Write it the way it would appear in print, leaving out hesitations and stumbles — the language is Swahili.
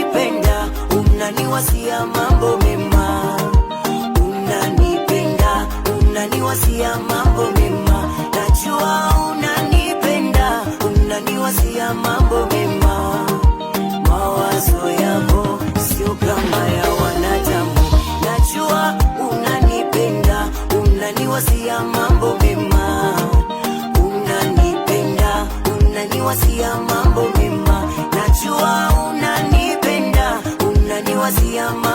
unanipenda, unaniwasia mambo mema. Unanipenda, unaniwasia mambo mema. Najua unanipenda, unaniwasia mambo mema. Mawazo yako sio kama ya wanadamu. Najua unanipenda, unaniwasia mambo mema. Unanipenda, unaniwasia mambo mema. Najua unanipenda, unaniwasia mambo